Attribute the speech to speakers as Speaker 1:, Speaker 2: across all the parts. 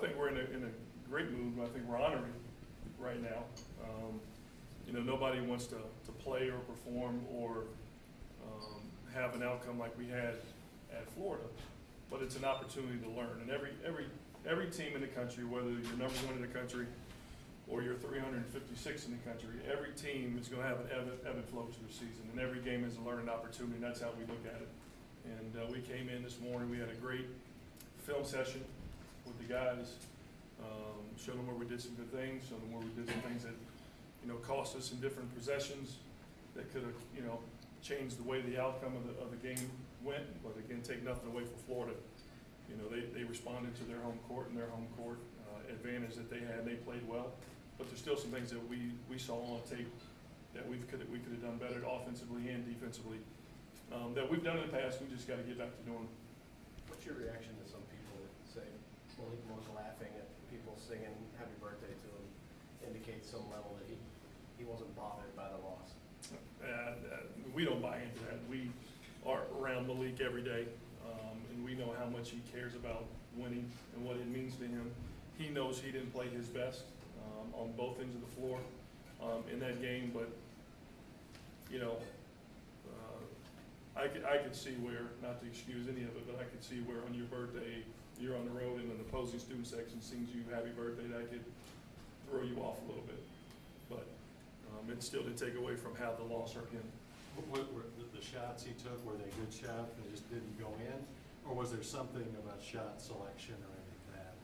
Speaker 1: think we're in a great mood. I think we're honoring right now. You know, nobody wants to play or perform or have an outcome like we had at Florida, but it's an opportunity to learn. And every team in the country, whether you're number one in the country or you're 356 in the country, every team is going to have an ebb and flow to the season, and every game is a learning opportunity, and that's how we look at it. And we came in this morning, we had a great film session with the guys, showed them where we did some good things, showed them where we did some things that, you know, cost us in different possessions that could have, you know, changed the way the outcome of the game went. But again, take nothing away from Florida. You know, they responded to their home court and their home court advantage that they had. They played well, but there's still some things that we saw on tape that we could have done better offensively and defensively that we've done in the past. We just got to get back to doing.
Speaker 2: What's your reaction to some people that say Malik was laughing at people singing happy birthday to him, indicates some level that he wasn't bothered by the loss?
Speaker 1: We don't buy into that. We are around Malik every day, and we know how much he cares about winning and what it means to him. He knows he didn't play his best on both ends of the floor in that game, but you know, I could see where, not to excuse any of it, but I could see where on your birthday you're on the road and an opposing student section sings you happy birthday. That could throw you off a little bit, but it still didn't take away from how the loss hurt him.
Speaker 3: What were the shots he took, were they good shots and just didn't go in? Or was there something about shot selection or anything like that?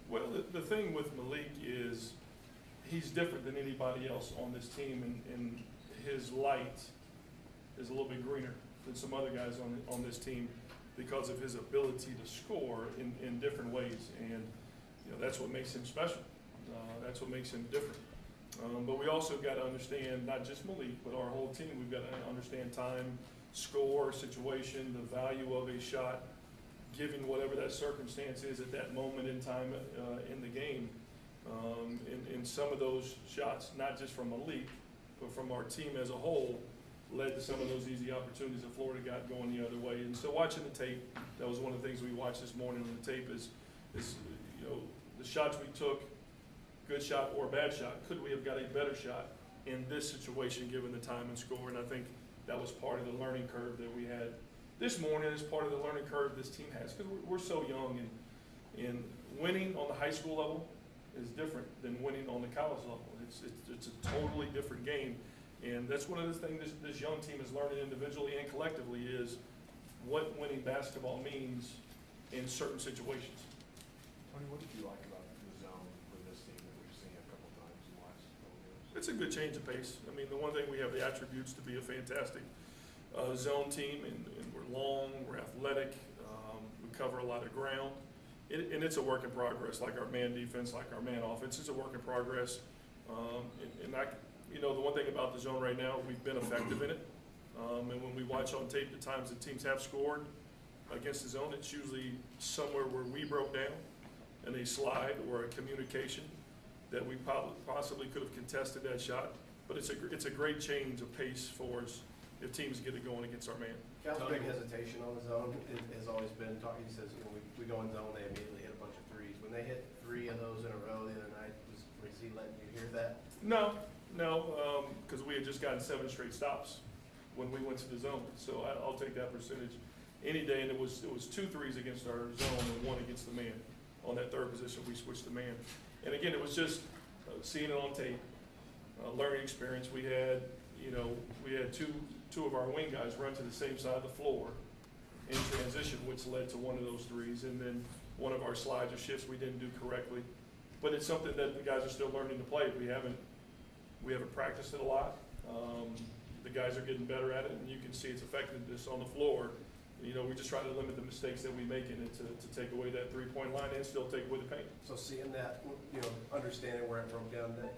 Speaker 1: Well, the thing with Malik is he's different than anybody else on this team, and his light is a little bit greener than some other guys on this team because of his ability to score in different ways. And you know, that's what makes him special. That's what makes him different. But we also got to understand, not just Malik, but our whole team, we've got to understand time, score, situation, the value of a shot, given whatever that circumstance is at that moment in time in the game. And some of those shots, not just from Malik, but from our team as a whole, led to some of those easy opportunities that Florida got going the other way. And so watching the tape, that was one of the things we watched this morning on the tape is you know, the shots we took, good shot or a bad shot, could we have got a better shot in this situation given the time and score? And I think that was part of the learning curve that we had this morning. Is part of the learning curve this team has, because we're so young, and winning on the high school level is different than winning on the college level. It's a totally different game, and that's one of the things this young team is learning individually and collectively is what winning basketball means in certain situations.
Speaker 4: Tony, what did you like about the zone for this team that we've seen a couple times in the last couple of years?
Speaker 1: It's a good change of pace. I mean, the one thing, we have the attributes to be a fantastic zone team, and we're long, we're athletic, we cover a lot of ground, and it's a work in progress, like our man defense, like our man offense. It's a work in progress, and you know, the one thing about the zone right now, we've been effective in it, and when we watch on tape the times that teams have scored against the zone, it's usually somewhere where we broke down, and a slide or a communication that we possibly could have contested that shot. But it's a great change of pace for us if teams get it going against our man.
Speaker 2: Cal's big hesitation on the zone has always been talking. He says, you know, we go in zone, they immediately hit a bunch of threes. When they hit 3 of those in a row the other night, was he letting you hear that?
Speaker 1: No, because we had just gotten 7 straight stops when we went to the zone. So I'll take that percentage any day. And it was 2 threes against our zone and 1 against the man. On that third position, we switched the man. And again, it was just seeing it on tape, learning experience. We had, you know, two of our wing guys run to the same side of the floor in transition, which led to one of those threes. And then one of our slides or shifts we didn't do correctly. But it's something that the guys are still learning to play. We haven't practiced it a lot. The guys are getting better at it, and you can see its effectiveness on the floor. You know, we just try to limit the mistakes that we make in it to take away that 3-point line and still take away the paint.
Speaker 2: So seeing that, you know, understanding where it broke down, that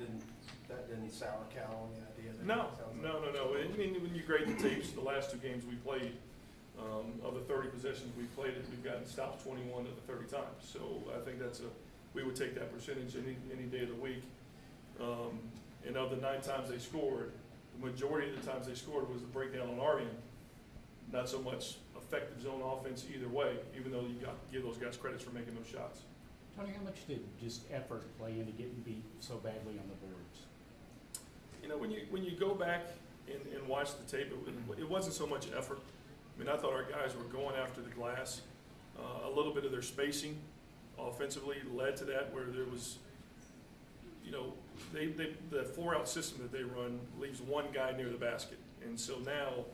Speaker 2: didn't sour Cal on the idea.
Speaker 1: No. I mean, when you grade the tapes, the last 2 games we played, of the 30 possessions we played, we've gotten stopped 21 of the 30 times. So I think we would take that percentage any day of the week. And of the 9 times they scored, the majority of the times they scored was the breakdown on our end. Not so much effective zone offense either way, even though you got to give those guys credits for making those shots.
Speaker 5: Tony, how much did just effort play into getting beat so badly on the boards?
Speaker 1: You know, when you go back and watch the tape, it wasn't so much effort. I mean, I thought our guys were going after the glass. A little bit of their spacing offensively led to that, where there was, you know, the 4-out system that they run leaves one guy near the basket. And so now,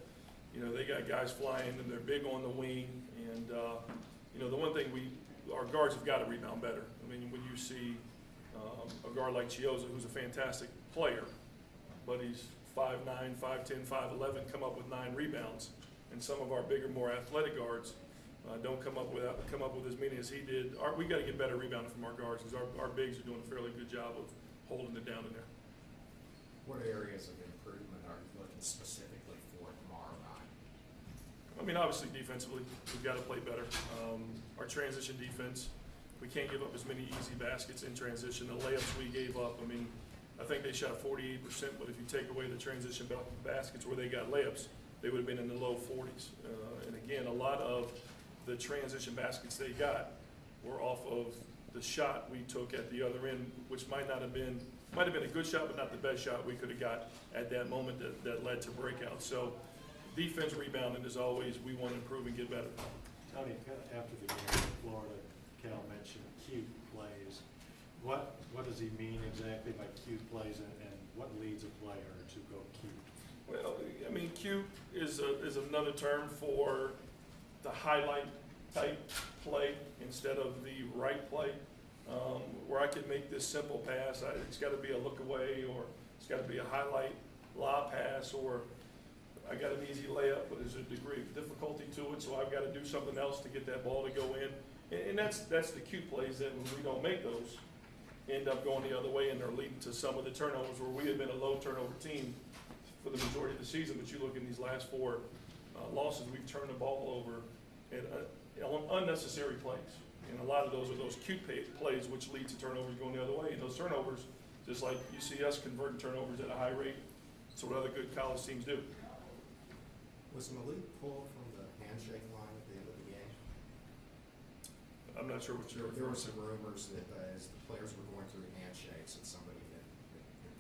Speaker 1: you know, they got guys flying and they're big on the wing. And, you know, the one thing our guards have got to rebound better. I mean, when you see a guard like Chioza, who's a fantastic player, but he's 5'9", 5'10", 5'11", come up with 9 rebounds. And some of our bigger, more athletic guards don't come up with as many as he did. We got to get better rebounding from our guards, because our bigs are doing a fairly good job of holding it down in there.
Speaker 6: What areas of improvement are you looking specifically for tomorrow night?
Speaker 1: I mean, obviously defensively, we've got to play better. Our transition defense, we can't give up as many easy baskets in transition. The layups we gave up, I mean, I think they shot 48%, but if you take away the transition baskets where they got layups, they would have been in the low 40s. And again, a lot of the transition baskets they got were off of the shot we took at the other end, which might have been a good shot, but not the best shot we could have got at that moment that led to breakout. So defense rebounding is always, we want to improve and get better.
Speaker 3: Tony, after the game in Florida, Cal mentioned cute plays. What does he mean exactly by cute plays, and what leads a player to go cute?
Speaker 1: Well, I mean, cute is another term for the highlight type play instead of the right play, where I can make this simple pass. It's got to be a look away, or it's got to be a highlight lob pass, or I got an easy layup, but there's a degree of difficulty to it, so I've got to do something else to get that ball to go in. And that's the cute plays that when we don't make those, end up going the other way, and they're leading to some of the turnovers, where we have been a low turnover team for the majority of the season. But you look in these last 4 losses, we've turned the ball over at unnecessary plays. And a lot of those are those cute plays which lead to turnovers going the other way. And those turnovers, just like you see us converting turnovers at a high rate, that's what other good college teams do.
Speaker 6: Was Malik pulled from the handshake line at the end of the game?
Speaker 1: I'm not sure what you're
Speaker 6: There were
Speaker 1: referring to.
Speaker 6: some rumors that as the players were going through handshakes, that somebody had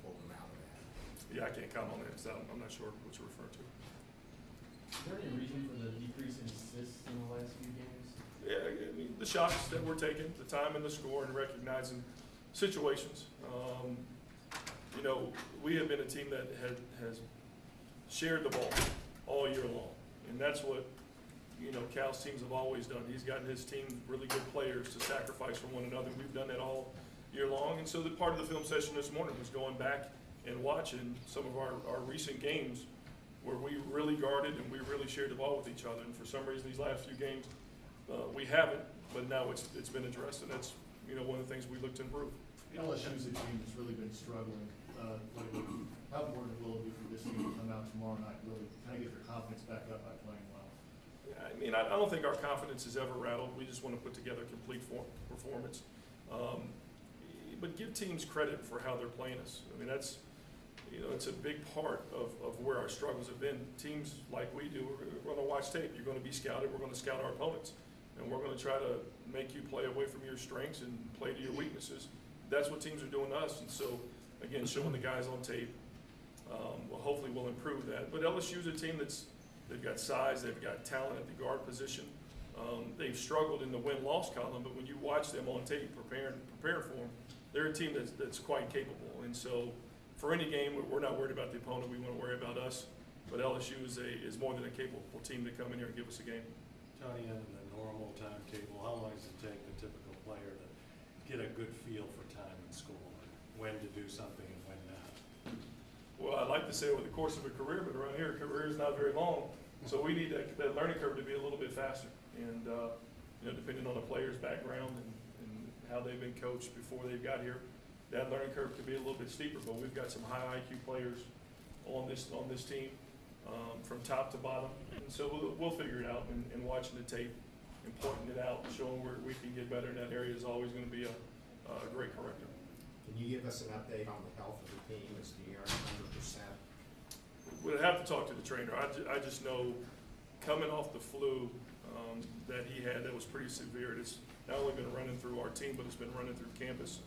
Speaker 6: pulled them out of that.
Speaker 1: Yeah, I can't comment on that, because I'm not sure what you're referring to.
Speaker 7: Is there any reason for the decrease in assists in the last few games?
Speaker 1: Yeah, I mean, the shots that we're taking, the time and the score, and recognizing situations. You know, we have been a team that has shared the ball all year long, and that's what, you know, Cal's teams have always done. He's gotten his team really good players to sacrifice for one another. We've done that all year long, and so the part of the film session this morning was going back and watching some of our recent games where we really guarded and we really shared the ball with each other. And for some reason, these last few games, we haven't, but now it's been addressed, and that's, you know, one of the things we look to improve.
Speaker 4: LSU's a team that's really been struggling lately. How important will it be for this team to come out tomorrow night and really kind of get their confidence back up by playing well?
Speaker 1: I mean, I don't think our confidence is ever rattled. We just want to put together a complete performance. But give teams credit for how they're playing us. I mean, that's, you know, it's a big part of where our struggles have been. Teams like we do, we're going to watch tape. You're going to be scouted. We're going to scout our opponents. And we're going to try to make you play away from your strengths and play to your weaknesses. That's what teams are doing to us. And so, again, showing the guys on tape, well, hopefully we'll improve that. But LSU's a team they've got size, they've got talent at the guard position. They've struggled in the win-loss column, but when you watch them on tape, prepare for them, they're a team that's quite capable. And so, for any game, we're not worried about the opponent. We want to worry about us. But LSU is more than a capable team to come in here and give us a game.
Speaker 3: Tony, in the normal timetable, how long does it take the typical player to get a good feel for time and school, when to do something and when not? Well,
Speaker 1: I'd like to say over the course of a career, but around here, a career is not very long. So we need that learning curve to be a little bit faster. And, you know, depending on the player's background and how they've been coached before they've got here, that learning curve could be a little bit steeper. But we've got some high IQ players on this team, from top to bottom. And so we'll figure it out, and watching the tape and pointing it out, showing where we can get better in that area is always going to be a great corrector.
Speaker 6: Can you give us an update on the health of the team? Is De'Aaron 100%?
Speaker 1: We'd have to talk to the trainer. I just know, coming off the flu, that that he had that was pretty severe. It's not only been running through our team, but it's been running through campus.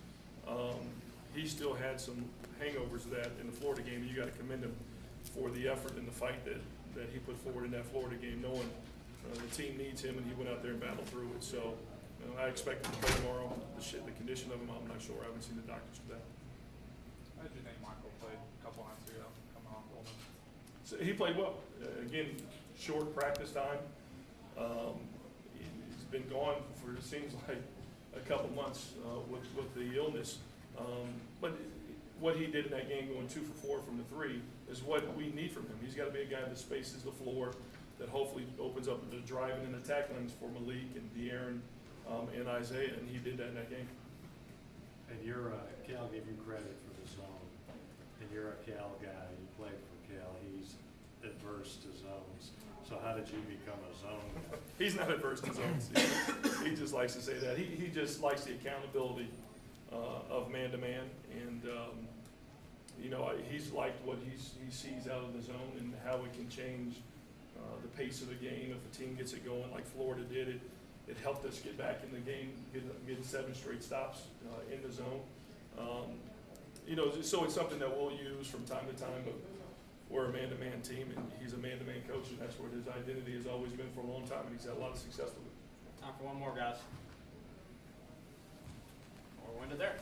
Speaker 1: He still had some hangovers of that in the Florida game. You got to commend him for the effort and the fight that he put forward in that Florida game, knowing the team needs him, and he went out there and battled through it. So I expect him to play tomorrow. The condition of him, I'm not sure. I haven't seen the doctors for that.
Speaker 8: How did you think Michael played a couple nights ago coming off Golden?
Speaker 1: So he played well. Again, short practice time. He's been gone for, it seems like, a couple months with the illness. But what he did in that game, going 2 for 4 from the 3, is what we need from him. He's got to be a guy that spaces the floor, that hopefully opens up the driving and attack lanes for Malik and De'Aaron and Isaiah, and he did that in that game.
Speaker 3: And Cal gave you credit for the zone, and you're a Cal guy, you played for Cal, he's adverse to zones. So how did you become a zone guy?
Speaker 1: He's not adverse to zones. He just likes to say that. He just likes the accountability of man-to-man, and he's liked what he sees out of the zone and how it can change the pace of the game if the team gets it going like Florida did. It helped us get back in the game, getting 7 straight stops in the zone. So it's something that we'll use from time to time, but we're a man-to-man team, and he's a man-to-man coach, and that's where his identity has always been for a long time, and he's had a lot of success with it.
Speaker 9: Time for one more, guys. Or when to there.